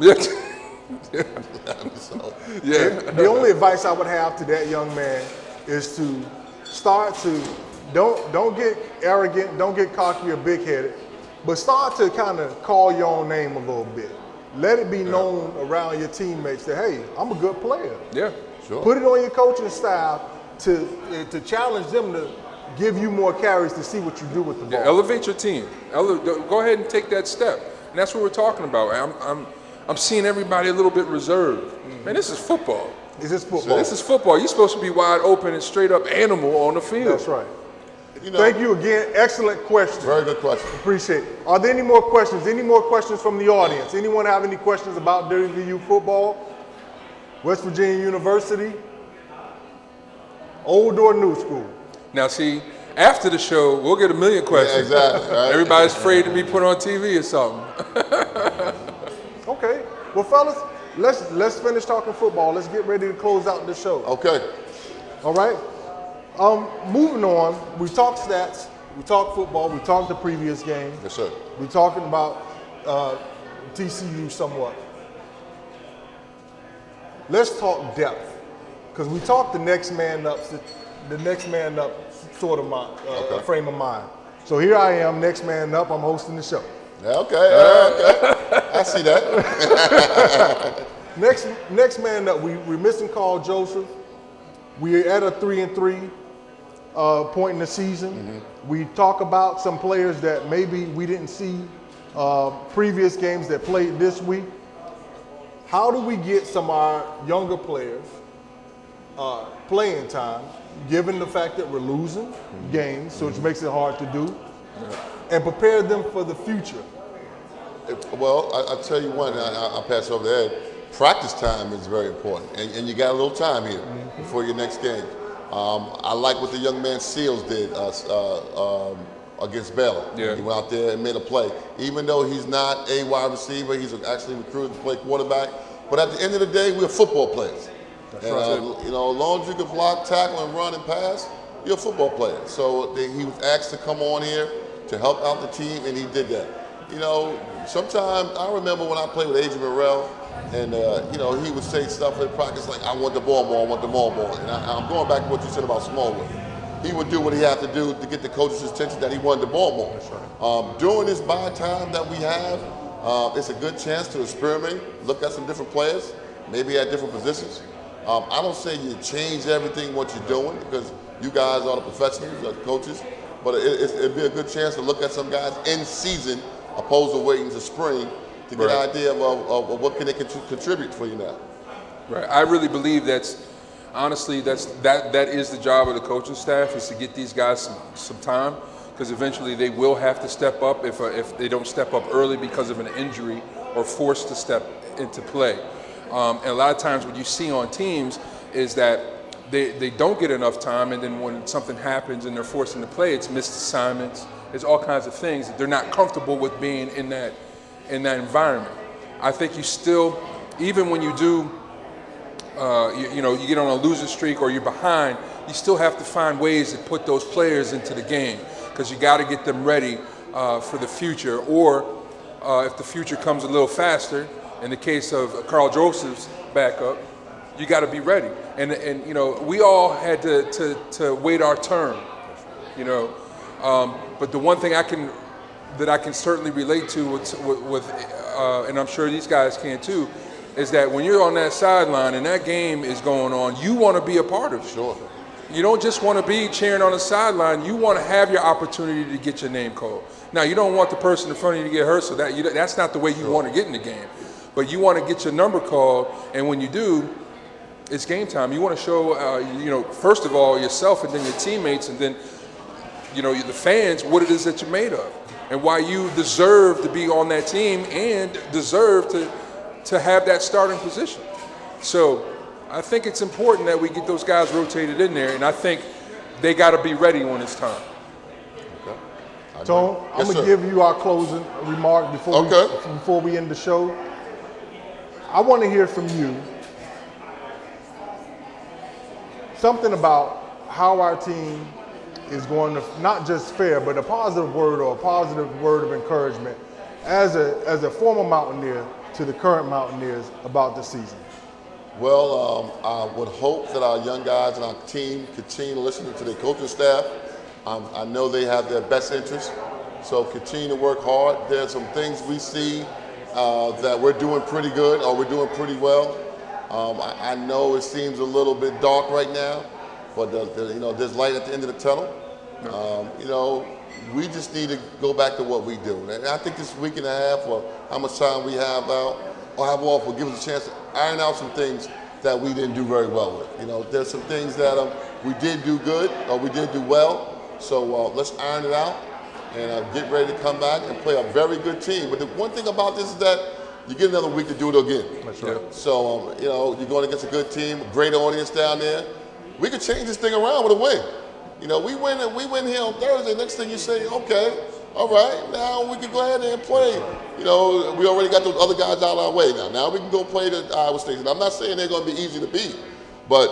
So, The only advice I would have to that young man is to start to don't get arrogant, don't get cocky or big-headed, but start to kind of call your own name a little bit. Let it be known around your teammates that, hey, I'm a good player. Yeah, sure. Put it on your coaching staff to challenge them to give you more carries to see what you do with the ball. Yeah, elevate your team. Go ahead and take that step. And that's what we're talking about. I'm seeing everybody a little bit reserved. Man, this is football. This is football. This is football. You're supposed to be wide open and straight up animal on the field. That's right. Thank you again. Excellent question. Very good question. Appreciate it. Are there any more questions? Any more questions from the audience? Anyone have any questions about WVU football? West Virginia University? Old or new school? Now, see, after the show, we'll get a million questions. Yeah, exactly. Right? Everybody's afraid to be put on TV or something. Okay. Well, fellas, let's finish talking football. Let's get ready to close out the show. Okay. All right. Moving on. We talked stats. We talked football. We talked the previous game. Yes, sir. We're talking about TCU somewhat. Let's talk depth, because we talked the next man up sort of frame of mind. So here I am, next man up. I'm hosting the show. Okay. I see that. Next man up. We're missing Carl Joseph. We're at a 3-3 point in the season. Mm-hmm. We talk about some players that maybe we didn't see previous games that played this week. How do we get some of our younger players playing time, given the fact that we're losing games, so which makes it hard to do, and prepare them for the future? Well, I'll tell you one, I'll pass over to Ed. Practice time is very important, and you got a little time here before your next game. I like what the young man Seals did against Baylor. Yeah. He went out there and made a play. Even though he's not a wide receiver, he's actually recruited to play quarterback. But at the end of the day, we're football players. That's right. As long as you can block, tackle, and run and pass, you're a football player. So he was asked to come on here to help out the team, and he did that. Sometimes I remember when I played with Adrian Morrell, and he would say stuff in practice like, I want the ball more, I want the ball more. And I'm going back to what you said about Smallwood. He would do what he had to do to get the coach's attention that he wanted the ball more. That's right. During this bye time that we have, it's a good chance to experiment, look at some different players, maybe at different positions. I don't say you change everything what you're doing, because you guys are the professionals, the coaches, but it'd be a good chance to look at some guys in season opposed to waiting to spring to get an idea of what can they contribute for you now. Right. I really believe that is the job of the coaching staff, is to get these guys some time, because eventually they will have to step up if they don't step up early because of an injury or forced to step into play. And a lot of times what you see on teams is that they don't get enough time, and then when something happens and they're forced into play, it's missed assignments. There's all kinds of things that they're not comfortable with being in that environment. I think you still, even when you do, you get on a losing streak or you're behind, you still have to find ways to put those players into the game, because you got to get them ready for the future. Or if the future comes a little faster, in the case of Carl Joseph's backup, you got to be ready. And we all had to wait our turn, But the one thing I can certainly relate to with and I'm sure these guys can too, is that when you're on that sideline and that game is going on, you want to be a part of it. Sure. You don't just want to be cheering on the sideline. You want to have your opportunity to get your name called. Now, you don't want the person in front of you to get hurt, so that's not the way you want to get in the game. But you want to get your number called, and when you do, it's game time. You want to show, first of all, yourself, and then your teammates, and then, the fans, what it is that you're made of, and why you deserve to be on that team and deserve to have that starting position. So I think it's important that we get those guys rotated in there, and I think they got to be ready when it's time. Okay. Tone, I'm going to give you our closing remark before we end the show. I want to hear from you something about how our team is going to not just fare, but a positive word or a positive word of encouragement as a former Mountaineer to the current Mountaineers about the season. Well, I would hope that our young guys and our team continue to listen to their coaching staff. I know they have their best interests, so continue to work hard. There's some things we see that we're doing pretty good or we're doing pretty well. I know it seems a little bit dark right now, but there's light at the end of the tunnel. We just need to go back to what we do. And I think this week and a half, or how much time we have out or have off, will give us a chance to iron out some things that we didn't do very well with. There's some things that we did do good or we did do well. So let's iron it out and get ready to come back and play a very good team. But the one thing about this is that you get another week to do it again. That's right. So, you're going against a good team, a great audience down there. We could change this thing around with a win. We win here on Thursday. Next thing you say, okay, all right, now we can go ahead and play. We already got those other guys out of our way now. Now we can go play the Iowa State. And I'm not saying they're going to be easy to beat, but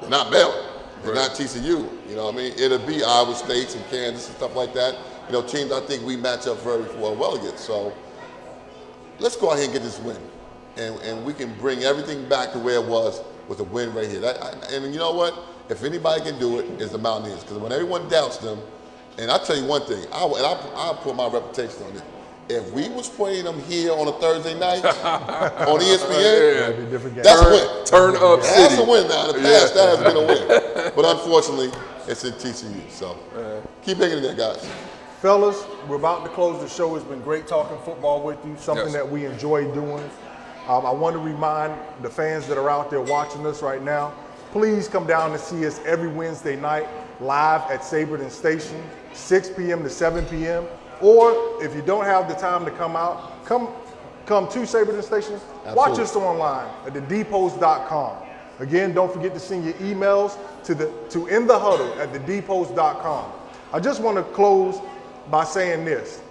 they're not Baylor. They're not TCU. It'll be Iowa State and Kansas and stuff like that. Teams I think we match up very well against. So let's go ahead and get this win. And we can bring everything back to where it was with a win right here. And you know what? If anybody can do it, it's the Mountaineers. Because when everyone doubts them, and I'll tell you one thing, I'll put my reputation on it. If we was playing them here on a Thursday night on ESPN, that's a win. Turn up city. That's a win now. In the past, that has been a win. But unfortunately, it's in TCU. So keep hanging in there, guys. Fellas, we're about to close the show. It's been great talking football with you, something that we enjoy doing. I want to remind the fans that are out there watching us right now, please come down and see us every Wednesday night live at Saberton Station, 6 p.m. to 7 p.m. Or if you don't have the time to come out, come to Saberton Station. Absolutely. Watch us online at thedepost.com. Again, don't forget to send your emails to in the huddle at thedepost.com. I just want to close by saying this.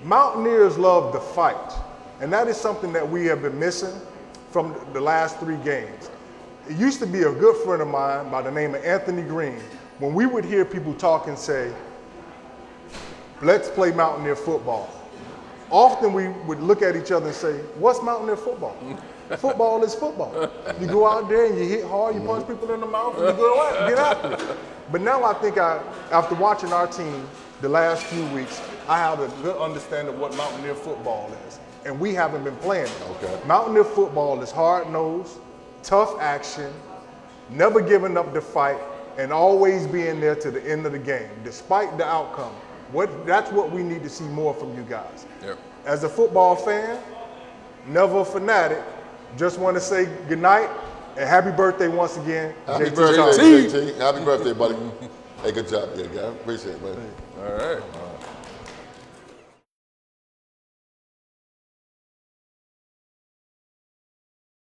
Mountaineers love to fight, and that is something that we have been missing from the last 3 games. It used to be a good friend of mine by the name of Anthony Green. When we would hear people talk and say, let's play Mountaineer football, often we would look at each other and say, what's Mountaineer football? Football is football. You go out there and you hit hard, you punch people in the mouth, and you go out, get after it. But now I think after watching our team the last few weeks, I have a good understanding of what Mountaineer football is. And we haven't been playing it. Okay. Mountaineer football is hard-nosed, tough action, never giving up the fight, and always being there to the end of the game, despite the outcome. That's what we need to see more from you guys. Yep. As a football fan, never a fanatic, just want to say good night and happy birthday once again. Happy JT birthday, Thompson. JT. Happy birthday, buddy. Hey, good job, yeah, guy. Appreciate it, buddy. All right.